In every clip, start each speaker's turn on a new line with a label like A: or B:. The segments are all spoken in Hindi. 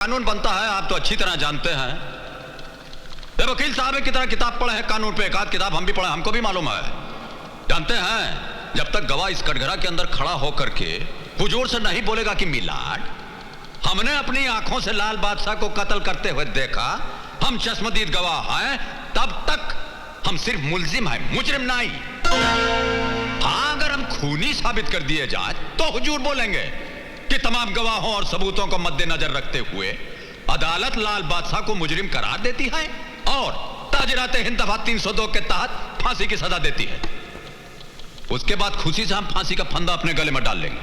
A: कानून बनता है आप तो अच्छी तरह जानते हैं। ये वकील साहब की तरह किताब पढ़े हैं कानून पे, एक आध किताब हम भी पढ़े, हमको भी मालूम है। जानते हैं जब तक गवाह इस कटघरा के अंदर खड़ा होकर के हुजूर से नहीं बोलेगा कि मिलाड, हमने अपनी आंखों से लाल बादशाह को कत्ल करते हुए देखा, हम चश्मदीद गवाह हैं, तब तक हम सिर्फ मुल्जिम हैं, मुजरिम नहीं। हाँ, अगर हम खूनी साबित कर दिए जाए तो हुजूर बोलेंगे कि तमाम गवाहों और सबूतों को मद्देनजर रखते हुए अदालत लाल बादशाह को मुजरिम करार देती है और ताजरात हिंद दफा 302 के तहत फांसी की सजा देती है। उसके बाद खुशी से हम फांसी का फंदा अपने गले में डाल लेंगे,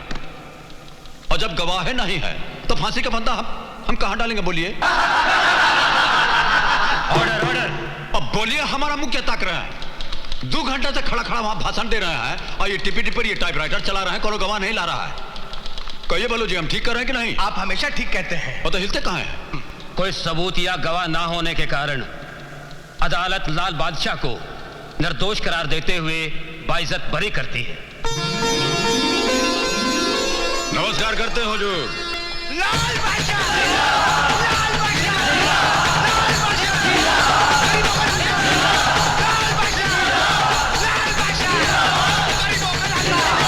A: और जब गवाह नहीं है तो फांसी का फंदा हम कहां डालेंगे बोलिए? Order order. अब बोलिए, हमारा मुंह क्या ताक रहे हैं? 2 घंटे से खड़ा खड़ा वहां भाषण दे रहे हैं और ये टिपी टिपर ये टाइपराइटर चला रहे हैं, कोनो गवाह नहीं ला रहा है। कहिए बोलो जी, हम ठीक कर रहे हैं कि नहीं?
B: आप हमेशा ठीक कहते हैं।
A: और तो हिलते कहां हैं?
C: कोई सबूत या गवाह ना होने के कारण अदालत लाल बादशाह को निर्दोष करार देते हुए बाइज्जत बरी करती है।
A: नमस्कार करते हो हुजूर।
B: लाल बादशाह, लाल बादशाह, लाल बादशाह, लाल बादशाह, लाल बादशाह, गरीबों का लाल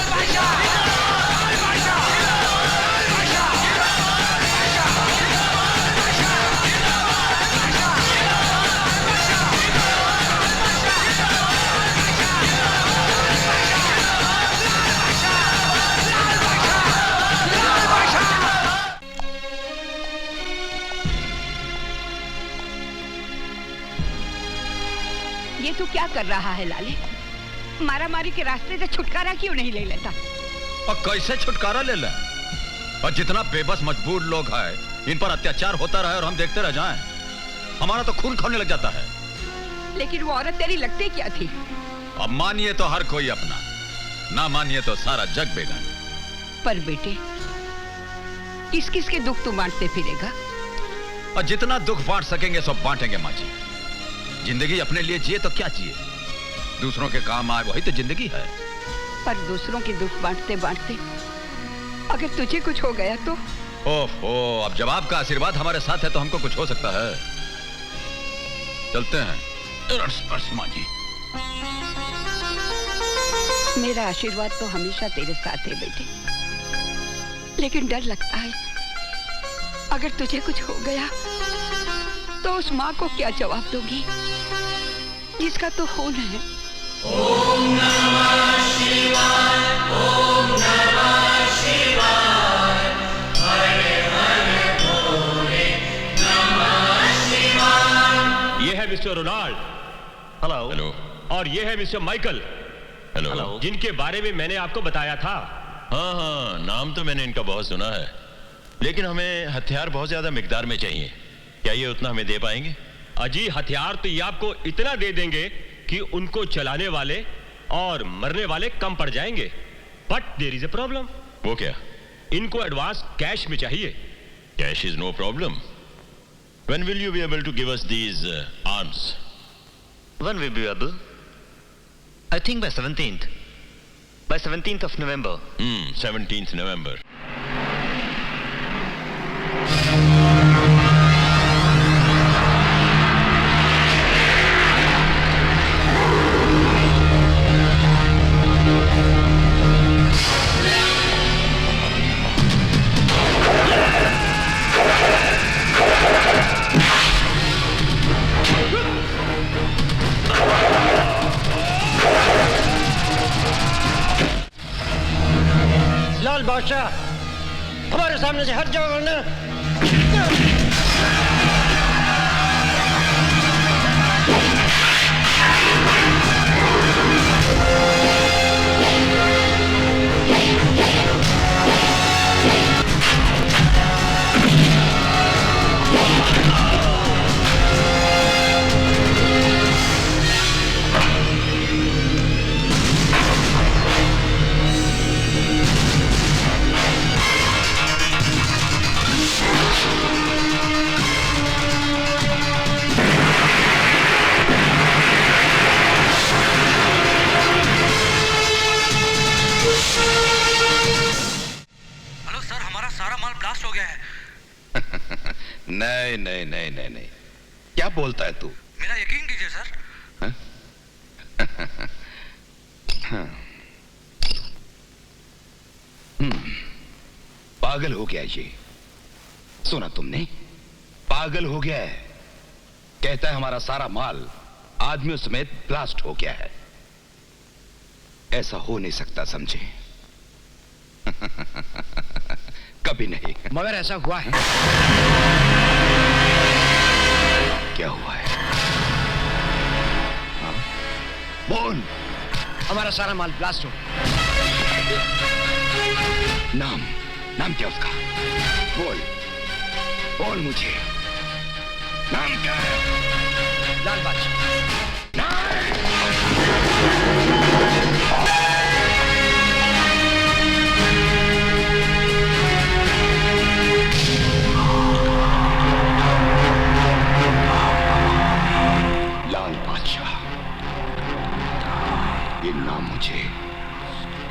B: बादशाह, लाल बादशाह, लाल बादशाह, लाल बादशाह,
D: ये तू क्या कर रहा है लाले? मारामारी के रास्ते से छुटकारा क्यों नहीं ले लेता?
A: और कैसे छुटकारा ले लें? और जितना बेबस मजबूर लोग हैं इन पर अत्याचार होता रहे और हम देखते रह जाएं, हमारा तो खून खौलने लग जाता है।
D: लेकिन वो औरत तेरी लगती क्या थी?
A: अब मानिए तो हर कोई अपना, ना मानिए तो सारा जग बेगाना।
D: पर बेटे, किस किस के दुख तू बांटते फिरेगा?
A: और जितना दुख बांट सकेंगे सब बांटेंगे माँ जी। जिंदगी अपने लिए जिए तो क्या जिए, दूसरों के काम आए वही तो जिंदगी है।
D: पर दूसरों के दुख बांटते बांटते अगर तुझे कुछ हो गया तो?
A: ओहो, अब जब आपका आशीर्वाद हमारे साथ है तो हमको कुछ हो सकता है। चलते हैं माँ जी।
D: मेरा आशीर्वाद तो हमेशा तेरे साथ है बेटे, लेकिन डर लगता है अगर तुझे कुछ हो गया तो उस माँ को क्या जवाब दूंगी जिसका तो खून है।
E: ओम नमः शिवाय, ओम नमः शिवाय, हरे हरे भोले नमः शिवाय।
C: ये है मिस्टर रोनाल्ड। हेलो।
A: हेलो।
C: और ये है मिस्टर माइकल।
A: हेलो।
C: जिनके बारे में मैंने आपको बताया था।
F: हाँ, नाम तो मैंने इनका बहुत सुना है, लेकिन हमें हथियार बहुत ज्यादा मिकदार में चाहिए। क्या ये उतना हमें दे पाएंगे?
C: अजी, हथियार तो ये आपको इतना दे देंगे कि उनको चलाने वाले और मरने वाले कम पड़ जाएंगे। But there is a problem.
F: वो क्या?
C: इनको एडवांस कैश में चाहिए।
F: Cash is no problem. When will you be able to give us these arms?
G: When will be able? I think by 17th. By 17th of November.
F: 17th November.
H: लाल बादशाह, हमारे सामने से हट जाओ वरना।
I: नहीं नहीं नहीं नहीं नहीं, क्या बोलता है तू?
B: मेरा यकीन कीजिए सर।
I: पागल हो गया ये, सुना तुमने? पागल हो गया है। कहता है हमारा सारा माल आदमियों समेत ब्लास्ट हो गया है। ऐसा हो नहीं सकता, समझे? कभी नहीं।
H: मगर ऐसा हुआ है।
I: क्या हुआ है? हाँ? बोल।
H: हमारा सारा माल ब्लास्ट हो।
I: नाम क्या उसका? बोल बोल मुझे, नाम क्या है?
H: लाल बादशाह।
I: लाल बादशाह, ये नाम मुझे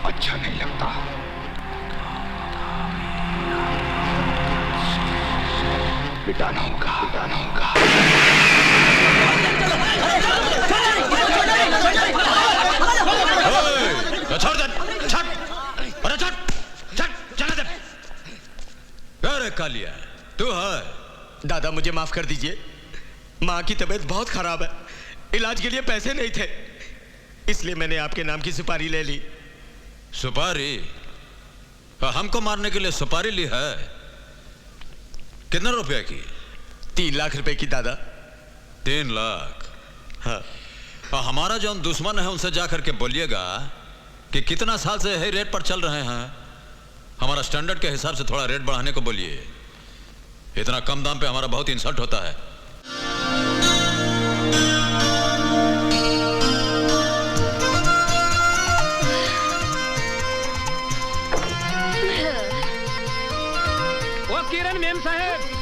I: अच्छा नहीं लगता। बिटाना होगा, बिटाना होगा।
A: छोड़ दे, छट, अरे छट, छट, चला दे। अरे कालिया, तू है?
J: दादा मुझे माफ कर दीजिए, माँ की तबीयत बहुत खराब है, इलाज के लिए पैसे नहीं थे, इसलिए मैंने आपके नाम की सुपारी ले ली।
A: सुपारी? हमको मारने के लिए सुपारी ली है? कितने रुपए की?
J: 3 लाख रुपए की दादा।
A: 3 लाख?
J: हाँ।
A: हमारा जो दुश्मन है उनसे जाकर के बोलिएगा कि कितना साल से यही रेट पर चल रहे हैं, हमारा स्टैंडर्ड के हिसाब से थोड़ा रेट बढ़ाने को बोलिए। इतना कम दाम पे हमारा बहुत इंसल्ट होता है।
B: ओ किरण मेम साहब।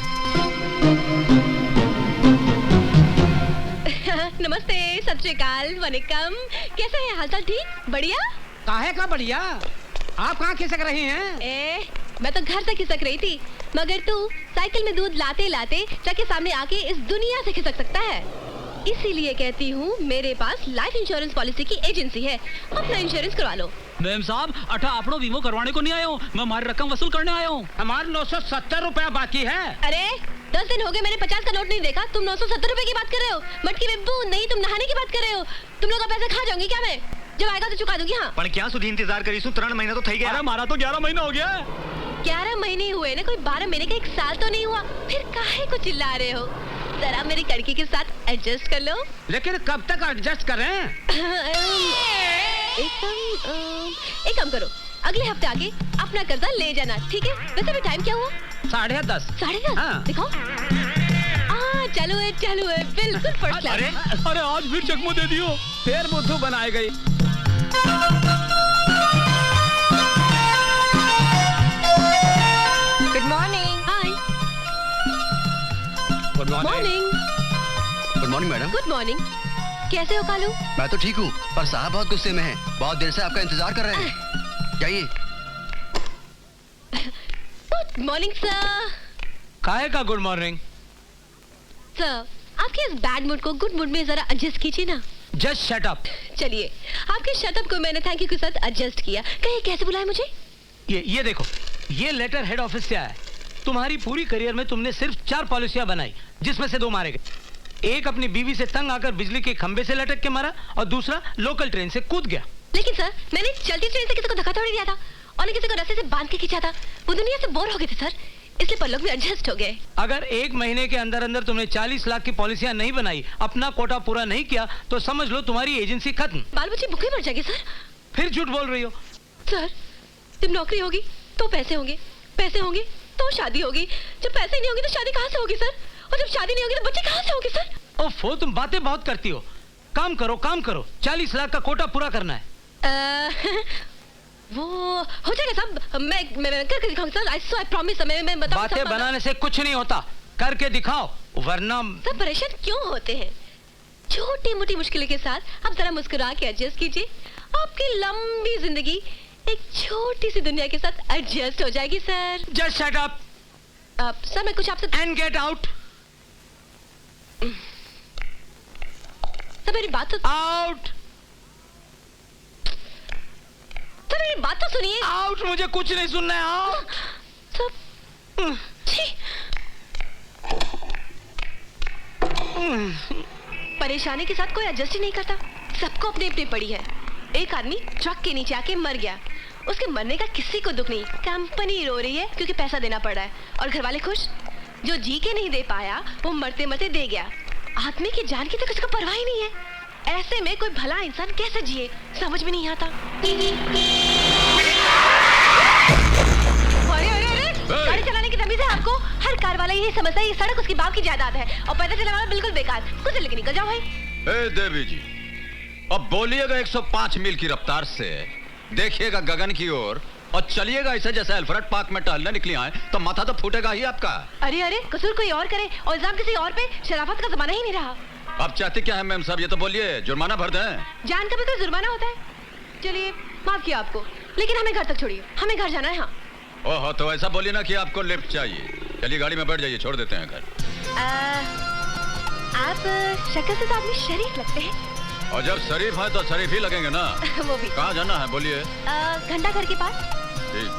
K: नमस्ते, सत श्री अकाल, वनिकम। कैसे हैं? हालचाल ठीक? बढ़िया?
B: काहे का बढ़िया? आप कहाँ खिसक रही हैं?
K: मैं तो घर से खिसक रही थी, मगर तू साइकिल में दूध लाते लाते ट्रक के सामने आके इस दुनिया से खिसक सकता है। इसीलिए कहती हूँ, मेरे पास लाइफ इंश्योरेंस पॉलिसी की एजेंसी है, अपना इंश्योरेंस करवा लो।
L: मैम साहब, अठा आपनो वीमो करवाने को नहीं आया हूँ, मैं हमारी रकम वसूल करने आया हूँ।
B: हमारे 970 रुपया बाकी है।
K: अरे 10 दिन हो गए, मैंने 50 का नोट नहीं देखा, तुम 970 रुपए की बात कर रहे हो? मटकी बिब्बू, नहीं तुम नहाने की बात कर रहे हो? तुम लोग का पैसा खा जाऊंगी क्या मैं? जब आएगा तो चुका दूंगी। हाँ
G: पर क्या सुधी इंतजार करी 3 महीना तो थई गया।
L: अरे हमारा तो 11 महीना हो गया।
K: 11 महीने हुए ना, कोई 12 महीने का 1 साल तो नहीं हुआ, फिर काहे को चिल्ला रहे हो? जरा मेरी कड़की के साथ एडजस्ट कर लो।
B: लेकिन कब तक एडजस्ट करें?
K: एक काम करो, अगले हफ्ते आके अपना कर्जा ले जाना, ठीक है? वैसे भी टाइम क्या हुआ?
B: 10:30।
K: 10:30?
B: हाँ।
K: दिखाओ। चालू है, बिल्कुल फर्स्ट क्लास।
L: अरे आज फिर चकमो दे दियो।
B: फिर बुद्धू बनाए गई।
K: Good morning. Hi.
H: Good
K: morning.
H: Good morning madam.
K: Good morning. कैसे हो कालू?
H: मैं तो ठीक हूँ, पर साहब बहुत गुस्से में हैं, बहुत देर से आपका इंतजार कर रहे हैं। जाइए।
K: Good morning sir.
L: काहे का गुड मॉर्निंग?
K: सर, आपके इस बैड मूड को गुड मूड में जरा एडजस्ट कीजिए ना।
L: Just shut up.
K: चलिए, आपके शट अप को मैंने थैंक यू के साथ एडजस्ट किया। कहीं कैसे बुलाया मुझे?
L: ये देखो, ये लेटर हेड ऑफिस से आया है। तुम्हारी पूरी करियर में तुमने सिर्फ 4 पॉलिसियां बनाई, जिसमें से 2 मारे गए। एक अपनी बीवी से तंग आकर बिजली के खंबे से लटक के मारा, और दूसरा लोकल ट्रेन से कूद गया।
K: लेकिन सर, मैंने चलती ट्रेन से किसी को धक्का थोड़ी दिया था, और किसी को रस्सी से बांध के खींचा था। वो दुनिया से बोर हो गए थे सर, इसलिए पर लोग भी एडजस्ट हो गए।
L: अगर 1 महीने के अंदर अंदर तुमने 40 लाख की पॉलिसियां नहीं बनाई, अपना कोटा पूरा नहीं किया, तो समझ लो तुम्हारी एजेंसी खत्म।
K: बाल बच्चे भूखे मर जाएंगे सर।
L: फिर झूठ बोल रही हो।
K: सर, जब नौकरी होगी तो पैसे होंगे, पैसे होंगे तो शादी होगी, जब पैसे नहीं होंगे तो शादी कहाँ से होगी सर? और जब शादी नहीं होगी तो बच्चे कहाँ से होंगे सर?
L: ओफो, तुम बातें बहुत करती हो। काम करो, 40 लाख का कोटा पूरा करना है।
K: वो हो जाएगा साहब, मैं करके दिखाऊंगा सर। I promise. मैं बताऊंगा।
L: बातें बनाने से कुछ नहीं होता, करके दिखाओ, वरना।
K: सब परेशान क्यों होते हैं? छोटी मोटी मुश्किलों के साथ आप जरा मुस्कुरा के एडजस्ट कीजिए, आपकी लंबी जिंदगी एक छोटी सी दुनिया के साथ एडजस्ट हो जाएगी sir.
L: Just shut up.
K: Sir मैं कुछ आपसे
L: एंड गेट आउट।
K: सर मेरी बात तो
L: आउट।
K: सर मेरी बात तो सुनिए।
L: आउट, मुझे कुछ नहीं सुनना है। आउट।
K: सर छी। परेशानी के साथ कोई एडजस्ट ही नहीं करता, सबको अपनी अपनी पड़ी है। एक आदमी ट्रक के नीचे आके मर गया, उसके मरने का किसी को दुख नहीं, कंपनी रो रही है क्योंकि पैसा देना पड़ रहा है, और घर वाले खुश। जो जी के नहीं दे पाया वो मरते मरते दे गया। आदमी की जान की तो किसी को परवाह ही नहीं है। ऐसे में कोई भला इंसान कैसे जिए, समझ में नहीं आता। अरे अरे अरे, गाड़ी चलाने की तमीज है आपको? हर कार वाला यही समझता है ये सड़क उसकी बाप की जायदाद है और पैदल चलाने वाला बिल्कुल बेकार। कुछ लेके निकल जाओ भाई।
A: ए देवी जी, अब बोलिएगा 105 मील की रफ्तार से, देखिएगा गगन की ओर और चलिएगा ऐसे जैसे अल्फ्रेड पार्क में टहलने निकली आए, तो माथा तो फूटेगा ही आपका।
K: अरे अरे, कसूर कोई और करे और इल्जाम किसी और पे, शराफत का जमाना ही नहीं रहा।
A: अब चाहती क्या है मैम साहब, ये तो बोलिए, जुर्माना भर दें?
K: जान का भी कोई जुर्माना होता है? चलिए माफ किया आपको, लेकिन हमें घर तक छोड़िए, हमें घर जाना है। हाँ।
A: ओहो, तो ऐसा बोलिए ना कि आपको लिफ्ट चाहिए। चलिए गाड़ी में बैठ जाइए, छोड़ देते हैं घर।
K: आप शक्ल से तो आदमी शरीफ लगते हैं।
A: और जब शरीफ है तो शरीफ ही लगेंगे ना।
K: वो भी।
A: कहाँ जाना है बोलिए?
K: घंटा घर के पास।
A: ठीक।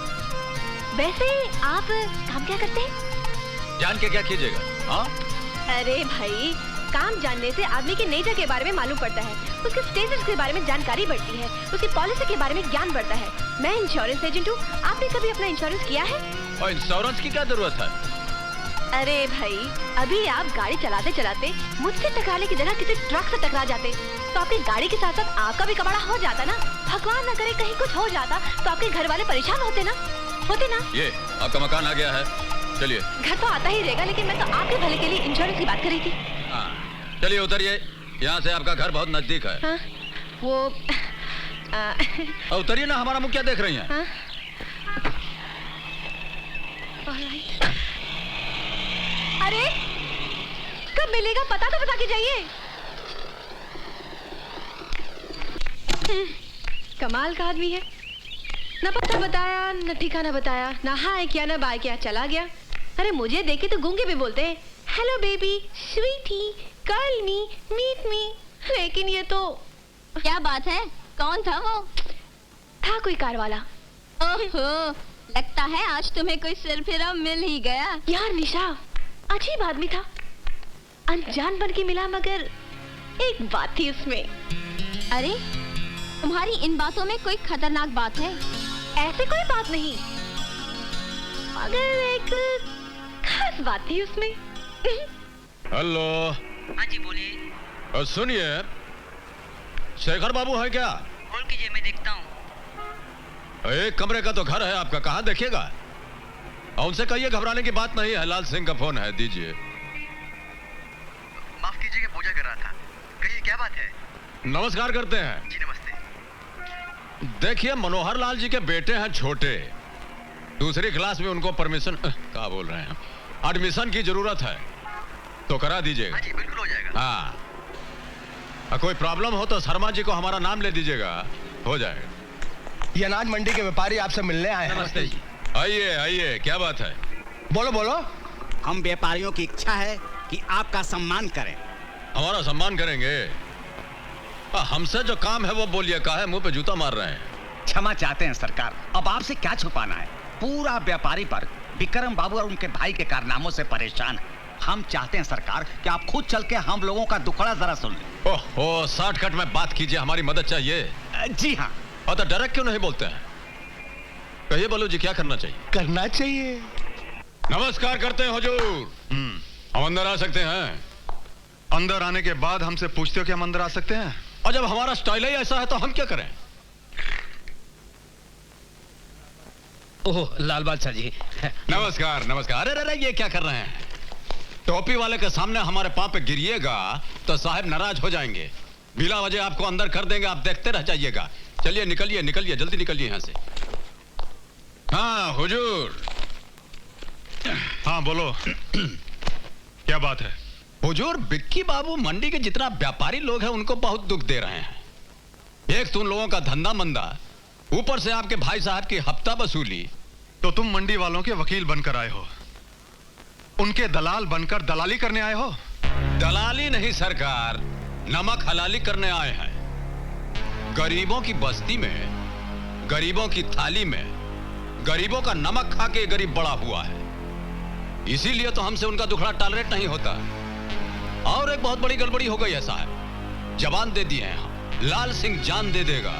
K: वैसे आप काम क्या करते हैं?
A: जान के क्या कीजिएगा? हाँ?
K: अरे भाई, काम जानने से आदमी की नेचर के बारे में मालूम पड़ता है, उसके स्टेटस के बारे में जानकारी बढ़ती है, उसकी पॉलिसी के बारे में ज्ञान बढ़ता है। मैं इंश्योरेंस एजेंट हूँ, आपने कभी अपना इंश्योरेंस किया है?
A: और इंश्योरेंस की क्या जरूरत है?
K: अरे भाई, अभी आप गाड़ी चलाते चलाते मुझसे टकराने की जगह किसी ट्रक से टकरा जाते तो आपकी गाड़ी के साथ साथ आपका भी कबाड़ा हो जाता ना। भगवान न करे कहीं कुछ हो जाता तो आपके घर वाले परेशान होते ना।
A: ये आपका मकान आ गया है, चलिए।
K: घर तो आता ही रहेगा, लेकिन मैं तो आपके भले के लिए इंश्योरेंस की बात कर रही थी।
A: चलिए उतरिए, यहाँ से आपका घर बहुत नजदीक है।
K: हाँ, वो
A: उतरिए ना, हमारा मुंह क्या देख रही हैं?
K: हाँ? अरे कब मिलेगा पता तो बता के जाइए। कमाल का आदमी है, न पता बताया न ठिकाना बताया, ना हाय किया न बाय किया, चला गया। अरे मुझे देखे तो गूंगे भी बोलते हैं, hello baby, sweetie, call me, meet me. लेकिन ये तो
M: क्या बात है, कौन था वो?
K: था कोई कार वाला।
M: ओहो, लगता है आज तुम्हें कोई सिरफिरा मिल ही गया।
K: यार निशा, अजीब आदमी था, अनजान बन के मिला, मगर एक बात थी उसमें।
M: अरे तुम्हारी इन बातों में कोई खतरनाक बात है?
K: ऐसे कोई बात नहीं, मगर एक खास बात थी उसमें।
A: हेलो।
N: हाँ जी बोलिए।
A: सुनिए, शेखर बाबू है क्या?
N: कॉल कीजिए, मैं देखता हूँ।
A: एक कमरे का तो घर है आपका, कहाँ देखिएगा? और उनसे कहिए घबराने की बात नहीं है, लाल सिंह का फोन है, दीजिए।
N: माफ कीजिएगा, पूजा कर रहा था। कहिए क्या बात है?
A: नमस्कार करते हैं।
N: जी नमस्ते।
A: देखिए, मनोहर लाल जी के बेटे हैं छोटे, दूसरी क्लास में, उनको परमिशन क्या बोल रहे हैं, एडमिशन की जरूरत है, तो करा दीजिएगा।
N: हाँ जी बिल्कुल हो जाएगा।
A: हाँ, कोई प्रॉब्लम हो तो शर्मा जी को हमारा नाम ले दीजिएगा, हो जाएगा।
J: ये अनाज मंडी के व्यापारी आपसे मिलने आए हैं।
N: नमस्ते जी।
A: आइए आइए, क्या बात है?
J: बोलो बोलो।
N: हम व्यापारियों की इच्छा है कि आपका सम्मान करें।
A: हमारा सम्मान करेंगे? हमसे जो काम है वो बोलिए, काहे मुंह पे जूता मार रहे हैं?
N: क्षमा चाहते हैं सरकार, अब आपसे क्या छुपाना है, पूरा व्यापारी पर विक्रम बाबू और उनके भाई के कारनामों से परेशान है। हम चाहते हैं सरकार कि आप खुद चल के हम लोगों का दुखड़ा जरा सुन लें।
A: ओहो, शॉर्टकट में बात कीजिए, हमारी मदद चाहिए।
N: जी हाँ।
A: और तो डायरेक्ट क्यों नहीं बोलते हैं? कहिए बोलो जी, क्या करना चाहिए?
J: करना चाहिए।
A: नमस्कार करते हैं हुजूर। हम अंदर आ सकते हैं?
O: अंदर आने के बाद हमसे पूछते हो कि हम अंदर आ सकते हैं?
A: और जब हमारा स्टाइल ही ऐसा है तो हम क्या करें?
L: ओह लाल बादशाह जी।
A: नमस्कार नमस्कार। अरे अरे, ये क्या कर रहे हैं? टोपी वाले के सामने हमारे पांव पे गिरिएगा तो साहब नाराज हो जाएंगे, बिला वजह आपको अंदर कर देंगे, आप देखते रह जाइएगा। चलिए निकलिए निकलिए, जल्दी निकलिए यहाँ से। हाँ हुजूर।
O: हाँ बोलो, क्या बात है?
A: हुजूर, बिक्की बाबू मंडी के जितना व्यापारी लोग हैं उनको बहुत दुख दे रहे हैं। एक तो उन लोगों का धंधा मंदा, ऊपर से आपके भाई साहब की हफ्ता वसूली।
O: तो तुम मंडी वालों के वकील बनकर आए हो? उनके दलाल बनकर दलाली करने आए हो?
A: दलाली नहीं सरकार, नमक हलाली करने आए हैं। गरीबों की बस्ती में, गरीबों की थाली में, गरीबों का नमक खा के गरीब बड़ा हुआ है। इसीलिए तो हमसे उनका दुखड़ा टॉलरेट नहीं होता। और एक बहुत बड़ी गड़बड़ी हो गई है साहब, जवान दे दिए हैं हम। लाल सिंह जान दे देगा